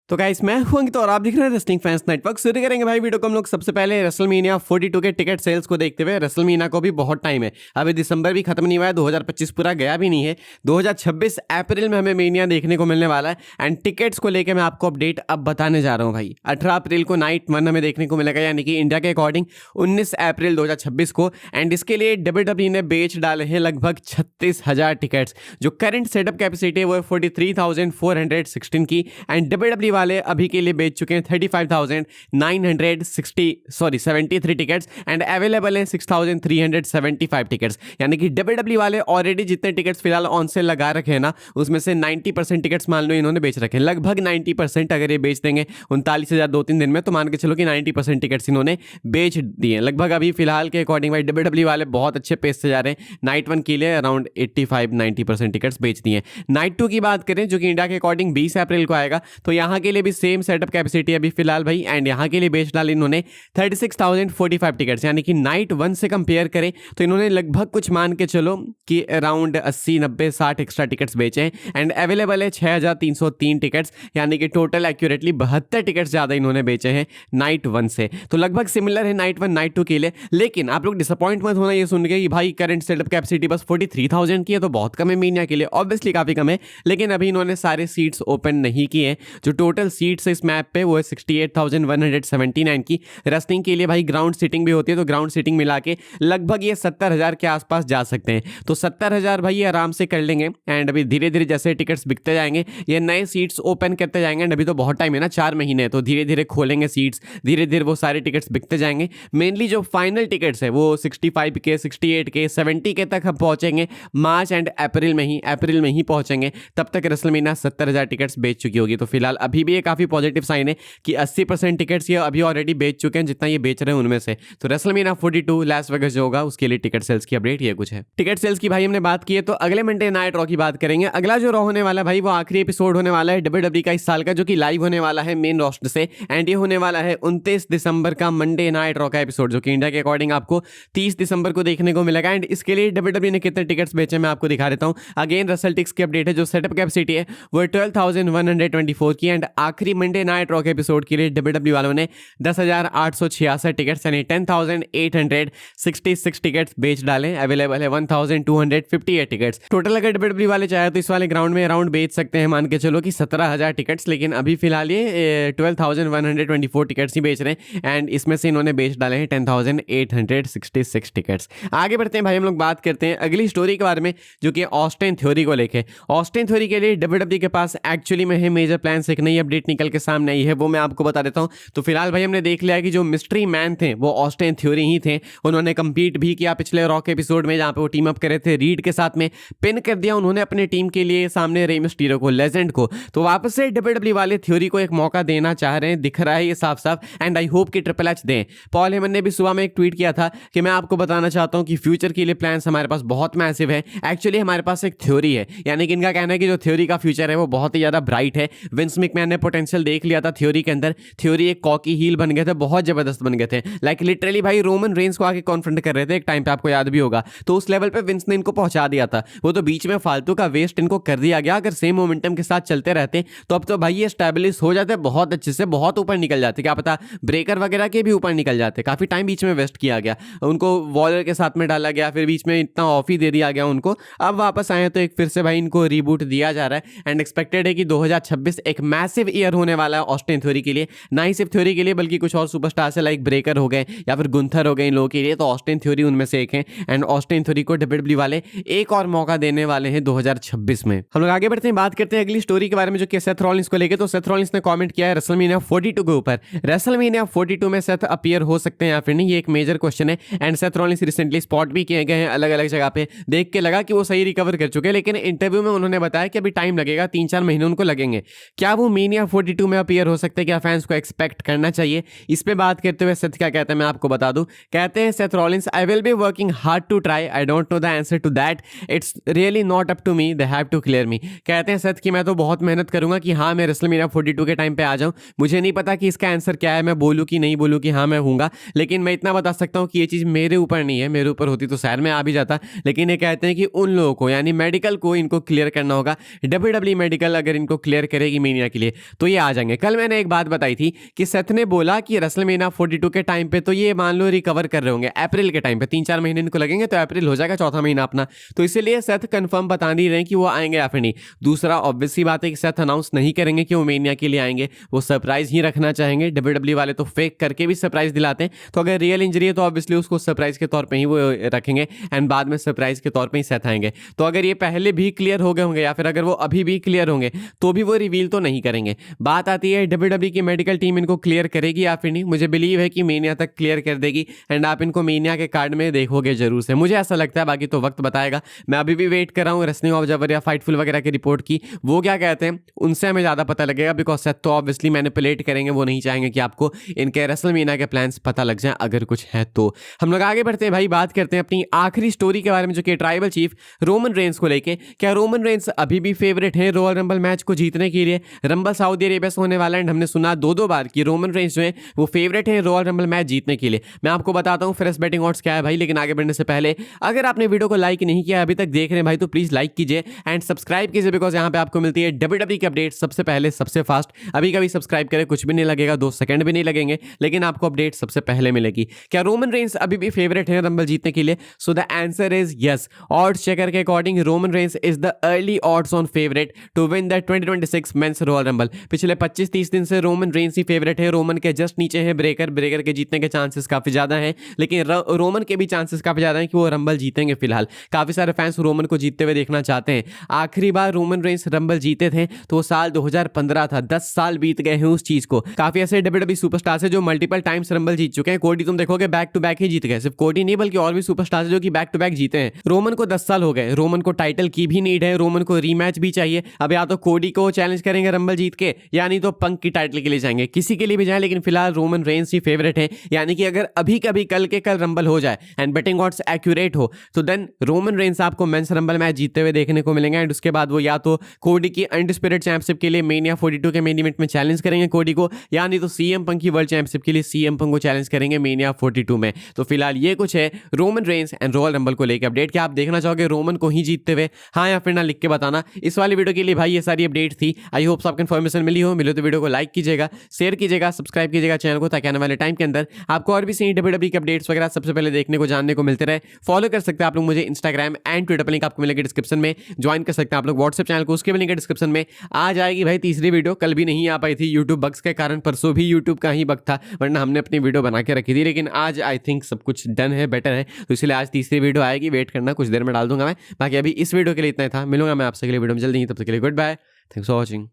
तो गाइस मैं हूं अंकित और आप देख रहे हैं रेसलिंग फैंस नेटवर्क। शुरू करेंगे भाई वीडियो को हम लोग सबसे पहले रेसलमेनिया 42 के टिकट सेल्स को देखते हुए। रेसलमेनिया को भी बहुत टाइम है, अभी दिसंबर भी खत्म नहीं हुआ है, 2025 पूरा गया भी नहीं है। 2026 अप्रैल में हमें मेनिया देखने को मिलने वाला है एंड टिकट्स को लेकर मैं आपको अपडेट अब बताने जा रहा हूँ भाई। 18 अप्रैल को नाइट 1 हमें देखने को मिलेगा, यानी कि इंडिया के अकॉर्डिंग 19 अप्रैल 2026 को। एंड इसके लिए WWE ने बेच डाले हैं लगभग 36,000 टिकट्स। जो करंट सेटअप कैपेसिटी है वो है 43,416 की एंड WWE वाले अभी के लिए बेच चुके हैं 73,973 टिकट्स एंड अवेलेबल हैं 6,375 टिकट्स। यानी कि WWE वाले ऑलरेडी जितने टिकट्स फिलहाल ऑन सेल लगा रखे हैं ना, उसमें से 90% टिकट्स मान लो इन्होंने बेच रखे हैं। लगभग 90% अगर ये बेच देंगे 39,000 2-3 दिन में, तो मान के चलो कि 90% टिकट्स इन्होंने बेच दिए लगभग। अभी फिलहाल के अकॉर्डिंग भाई WWE वाले बहुत अच्छे पेस से जा रहे हैं। नाइट 1 के लिए अराउंड 85-90% टिकट्स बेच दिए। नाइट 2 की बात करें जो कि इंडिया के अकॉर्डिंग 20 अप्रैल को आएगा, तो यहाँ के लिए भी सेम सेटअप कैपेसिटी अभी फिलहाल भाई। एंड यहाँ के लिए बेच डाले इन्होंने 36,045 टिकट्स, यानी कि नाइट 1 से कंपेयर करें तो इन्होंने लगभग कुछ मान के चलो कि अराउंड 80-90-60 एक्स्ट्रा टिकट्स बेचे हैं एंड अवेलेबल है 6,303 टिकट्स, यानी कि टोटल एक्यूरेटली 72 टिकट्स ज़्यादा इन्होंने बेचे हैं नाइट 1 से। तो लगभग सिमिलर है नाइट 1 नाइट 2 के लिए। लेकिन आप लोग डिसअपॉइंट मत होना ये सुन के कि भाई करंट सेटअप कैपेसिटी बस 43,000 की है तो बहुत कम है मीनिया के लिए। ऑब्वियसली काफ़ी कम है, लेकिन अभी इन्होंने सारे सीट्स ओपन नहीं किए। जो टोटल सीट्स है इस मैप पे वो है 68,179 की। रेसलिंग के लिए भाई ग्राउंड सीटिंग भी होती है, तो ग्राउंड सीटिंग मिला के लगभग ये 70,000 के आसपास जा सकते हैं। तो 70,000 भाई ये आराम से कर लेंगे। एंड अभी धीरे धीरे जैसे टिकट्स बिकते जाएंगे ये नए सीट्स ओपन करते जाएंगे। एंड अभी तो बहुत टाइम है ना, 4 महीने, तो धीरे धीरे खोलेंगे सीट्स, धीरे धीरे वो सारे टिकट्स बिकते जाएंगे। मेनली जो फाइनल टिकट्स है वो 65 के 68 के 70 के तक हम पहुंचेंगे मार्च एंड अप्रैल में ही पहुंचेंगे। तब तक रेसलमेनिया 70,000 टिकट्स बेच चुकी होगी। तो फिलहाल अभी भी ये काफ़ी पॉजिटिव साइन है कि 80% टिकट्स ये अभी ऑलरेडी बेच चुके हैं, जितना ये बेच रहे हैं उनमें से। तो रेसलमेनिया 42 लास वेगास जो होगा उसके लिए टिकट सेल्स की अपडेट ये कुछ है। टिकट सेल्स की भाई हमने बात की है, तो अगले मंडे नाइट रॉ की बात करेंगे। अगला जो रॉ होने वाला है भाई वो आखिरी एपिसोड होने वाला है WWE का इस साल का, जो कि लाइव होने वाला है मेन रोस्टर से। एंड ये होने वाला है 29 दिसंबर का मंडे नाइट रॉ का एपिसोड, जो कि इंडिया के अकॉर्डिंग आपको 30 दिसंबर को देखने को मिलेगा। एंड इसके लिए WWE ने कितने टिकट्स बेचे मैं आपको दिखा देता हूँ। अगेन रेसलटिक्स की अपडेट है, जो सेटअप कैपेसिटी है वो 12,124 की। एंड आखिरी मंडे नाइट रॉ के एपिसोड के लिए WWE वालों ने 10,866 टिकट्स यानी 10,866 टिकट्स बेच डाले। अवेलेबल है 1,258 टिकट्स टोटल। अगर WWE वाले चाहे तो इस वाले ग्राउंड में अराउंड बेच सकते हैं, मान के चलो कि 17,000 टिकट्स, लेकिन अभी फिलहाल ये 12,124 टिकट्स ही बेच रहे हैं। एंड इसमें से इन्होंने बेच डाले हैं 10,866 टिकट्स। आगे बढ़ते हैं भाई, हम लोग बात करते हैं अगली स्टोरी के बारे में, जो कि ऑस्टिन थ्योरी को लेके। ऑस्टिन थ्योरी के लिए WWE के पास एक्चुअली में है मेजर प्लान्स। एक नई अपडेट निकल के सामने आई है, वो मैं आपको बता देता हूं। तो फिलहाल भाई हमने देख लिया कि जो मिस्ट्री मैन थे वो ऑस्टिन थ्योरी ही थे। उन्होंने कंपीट भी किया पिछले रॉक एपिसोड में, जहां पे वो टीम अप करे थे रीड के साथ में, पिन कर दिया उन्होंने अपने टीम के लिए सामने रे मिस्टीरियो को, लेजेंड को। तो वापस से WWE वाले थ्योरी को एक मौका देना चाह रहे हैं, दिख रहा है ये साफ साफ। एंड आई होप कि ट्रिपल एच दें। पॉल हेमन ने भी सुबह में एक ट्वीट किया था कि मैं आपको बताना चाहता हूं कि फ्यूचर के लिए प्लान्स हमारे पास बहुत मैसिव है। एक्चुअली हमारे पास एक थ्योरी है, यानी कि इनका कहना है कि जो थ्योरी का फ्यूचर है वो बहुत ही ज्यादा ब्राइट है। विंस मैकमैन ने पोटेंशियल देख लिया था थ्योरी के अंदर। थ्योरी एक कॉकी हील बन गए थे, बहुत जबरदस्त बन गए थे। लाइक लिटरली भाई रोमन रेंस को आके कॉन्फ्रंट कर रहे थे एक टाइम पे, आपको याद भी होगा। तो उस लेवल पे विंस ने इनको पहुंचा दिया था। वो तो बीच में फालतू का वेस्ट इनको कर दिया गया। अगर सेम मोमेंटम के साथ चलते रहते तो अब तो भाई ये स्टैब्लिश हो जाते बहुत अच्छे से, बहुत ऊपर निकल जाते। क्या पता ब्रेकर वगैरह के भी ऊपर निकल जाते। काफी टाइम बीच में वेस्ट किया गया, उनको वॉलर के साथ में डाला गया, फिर बीच में इतना ऑफ ही दे दिया गया उनको। अब वापस आए तो एक फिर से भाई इनको रीबूट दिया जा रहा है। एंड एक्सपेक्टेड है कि 2026 एक मैसिव ईयर होने वाला है ऑस्टिन थ्योरी के लिए। ना ही सिर्फ थ्योरी के लिए बल्कि कुछ और सुपरस्टार से लाइक ब्रेकर हो गए या फिर गुंथर हो गए इन लोगों के लिए। तो ऑस्टिन थ्योरी उनमें से एक है। एंड ऑस्टिन थ्योरी को WWE वाले एक और मौका देने वाले हैं 2026 में। हम लोग आगे बढ़ते हैं, बात करते हैं अगली स्टोरी के बारे में, जो कि सेथ रॉलिंस को लेके। तो सेथ रॉलिंस ने कमेंट किया है रेसलमेनिया 42 के ऊपर। रेसलमेनिया 42 में सेथ अपीयर हो सकते हैं या फिर नहीं, ये एक मेजर क्वेश्चन है। And Seth Rollins recently spot भी किए गए हैं अलग अलग जगह पे, देख के लगा कि वो सही रिकवर कर चुके हैं। लेकिन इंटरव्यू में उन्होंने बताया कि अभी टाइम लगेगा, 3-4 महीने उनको लगेंगे। क्या वो मेनिया 42 में अपीयर हो सकते हैं? क्या फैंस को एक्सपेक्ट करना चाहिए? इस पे बात करते हुए सेथ क्या कहते हैं मैं आपको बता दूं। कहते हैं Seth Rollins, I will be working hard to try, I don't know the answer to that, it's really not up to me, they have to clear me. कहते हैं सेथ कि मैं तो बहुत मेहनत करूंगा कि हाँ मैं रेसलमेनिया 42 के टाइम पे आ जाऊं। मुझे नहीं पता कि इसका आंसर क्या है, मैं बोलूं कि नहीं बोलूं कि हाँ मैं हूंगा, लेकिन मैं इतना बता सकता हूं कि ये चीज मेरे ऊपर नहीं है। मेरे ऊपर होती तो शायद मैं आ भी जाता। लेकिन ये कहते हैं कि उन लोगों को यानी मेडिकल को इनको क्लियर करना होगा। WWE मेडिकल अगर इनको क्लियर करेगी मेनिया के लिए तो ये आ जाएंगे। कल मैंने एक बात बताई थी कि सेथ ने बोला कि रेसलमेनिया 42 के टाइम पे तो ये मान लो रिकवर कर रहे होंगे अप्रैल के टाइम पे, 3-4 महीने इनको लगेंगे तो अप्रैल हो जाएगा चौथा महीना अपना। तो इसीलिए सेथ कंफर्म बता नहीं रहे कि वो आएंगे या फिर नहीं। दूसरा ऑब्वियसली बात है कि सेथ अनाउंस नहीं करेंगे कि वो मेनिया के लिए आएंगे, वो सरप्राइज ही रखना चाहेंगे। डब्ल्यूडब्ल्यू वाले तो फेक करके भी सरप्राइज दिलाते हैं, तो अगर रियल इंजरी है तो ऑब्वियसली उसको सरप्राइज के तौर पे ही वो रखेंगे एंड बाद में सरप्राइज के तौर पे ही सेथ आएंगे। तो अगर ये पहले भी क्लियर हो गए होंगे या फिर अगर वो अभी भी क्लियर होंगे तो भी वो रिवील तो नहीं करेंगे। बात आती है डब्ल्यूडब्ल्यू की मेडिकल टीम इनको क्लियर करेगी या फिर नहीं। मुझे बिलीव है कि मेनिया तक क्लियर कर देगी एंड आप इनको मेनिया के कार्ड में देखोगे जरूर से, मुझे ऐसा लगता है। बाकी तो वक्त बताएगा। मैं अभी भी वेट कर रहा हूँ रेसलिंग ऑब्जर्वर या फाइटफुल वगैरह की रिपोर्ट की, वो क्या कहते हैं उनसे हमें ज़्यादा पता लगेगा। बिकॉज सेथ तो ऑब्वियसली मैनिपुलेट करेंगे, वो नहीं चाहेंगे कि आपको इनके रेसलमेनिया के प्लान्स पता लग जाए अगर कुछ है तो। हम लोग आगे बढ़ते हैं भाई, बात करते हैं अपनी आखिरी स्टोरी के बारे में जो कि ट्राइबल चीफ रोमन रेंस को लेके। क्या रोमन रेंस अभी भी फेवरेट है रॉयल रंबल मैच को जीतने के लिए? रंबल सऊदी अरेबिया से होने वाला है एंड हमने सुना दो बार कि रोमन रेंस जो है वो फेवरेट है रॉयल रंबल मैच जीतने के लिए। मैं आपको बताता हूँ फ्रेश बैटिंग ऑड्स क्या है भाई, लेकिन आगे बढ़ने से पहले अगर आपने वीडियो को लाइक नहीं किया अभी तक देख रहे हैं भाई तो प्लीज लाइक कीजिए एंड सब्सक्राइब कीजिए, बिकॉज यहाँ पे आपको मिलती है डब्ल्यूडब्ल्यू की अपडेट सबसे पहले सबसे फास्ट। अभी कभी सब्सक्राइब करें, कुछ भी नहीं लगेगा, 2 सेकंड भी नहीं लगेंगे, लेकिन आपको अपडेट सबसे पहले मिलेगी। क्या रोमन रेंस अभी भी फेवरेट है रंबल जीतने के लिए? So the answer is yes. Odds checker के according Roman Reigns is the early odds on favourite to win the 2026 men's Royal Rumble. पिछले 25-30 दिन से रोमन रेंस ही फेवरेट है। रोमन के जस्ट नीचे है ब्रेकर के जीतने के चांसेस काफी ज्यादा हैं, लेकिन रोमन के भी चांसेस काफी ज्यादा हैं कि वो रंबल जीतेंगे। फिलहाल काफी सारे फैंस रोमन को जीतते हुए देखना चाहते हैं। आखिरी बार रोमन रेंस रंबल जीते थे तो वो साल 2015 था, 10 साल बीत गए हैं उस चीज को। काफी ऐसे डब्ल्यूडब्ल्यू सुपरस्टार्स हैं जो मल्टीपल टाइम्स रंबल जीत चुके हैं। कोडी तुम देखोगे बैक टू बैक ही जीत गए, सिर्फ कोडी नहीं बल्कि और भी सुपरस्टार्स जो कि बैक टू बैक जीते हैं। रोमन को 10 साल हो गए, रोमन को टाइटल की भी नीड है, रोमन को रीमैच भी चाहिए। अब या तो कोडी को चैलेंज करेंगे रंबल जीत के, यानी तो पंक की टाइटल के लिए जाएंगे, किसी के लिए भी जाए, लेकिन फिलहाल रोमन रेंस ही फेवरेट है। यानी कि अगर अभी कभी कल के कल रंबल हो जाए एंड बेटिंग ऑड्स एक्यूरेट हो तो देन रोमन रेंस आपको मेंस रंबल मैच जीतते हुए देखने को मिलेंगे एंड उसके बाद वो या तो कोडी की अनडिस्प्यूटेड चैंपियनशिप के लिए मेनिया 42 के मेन इवेंट में चैलेंज करेंगे कोडी को, या नहीं तो सीएम पंक की वर्ल्ड चैंपियनशिप के लिए सीएम पंक को चैलेंज करेंगे मेनिया 42 में। तो फिलहाल ये कुछ है Roman Reigns and royal rumble को लेकर अपडेट। क्या आप देखना चाहोगे रोमन को ही जीतते हुए, हाँ या फिर ना, लिख के बताना। इस वाली वीडियो के लिए भाई ये सारी अपडेट थी। आई होप आपको इन्फॉर्मेशन मिली हो तो वीडियो को लाइक कीजिएगा, शेयर कीजिएगा, सब्सक्राइब कीजिएगा चैनल को, ताकि आने वाले टाइम के अंदर आपको और भी सही डब्ल्यूडब्ल्यू की अपडेट्स वगैरह सबसे पहले देखने को जानने को मिलते रहे। फॉलो कर सकते हैं आप लोग मुझे इंस्टाग्राम एंड ट्विटर पर, लिंक आपको मिलेगा डिस्क्रिप्शन में। ज्वाइन कर सकते हैं आप लोग व्हाट्सएप चैनल को, उसके भी लिंक है डिस्क्रिप्शन में। आ जाएगी भाई तीसरी वीडियो, कल भी नहीं आ पाई थी यूट्यूब बग्स के कारण, परसों भी यूट्यूब का ही बग था, वरना हमने अपनी वीडियो बना के रखी थी। लेकिन आज आई थिंक सब कुछ डन है, बेटर है, तो इसलिए आज तीसरी वीडियो आएगी, वेट करना, कुछ देर में डाल दूंगा मैं। बाकी अभी इस वीडियो के लिए इतना ही था, मिलूंगा मैं आपसे अगली वीडियो में जल्दी ही, तब तक के लिए goodbye, thanks for watching.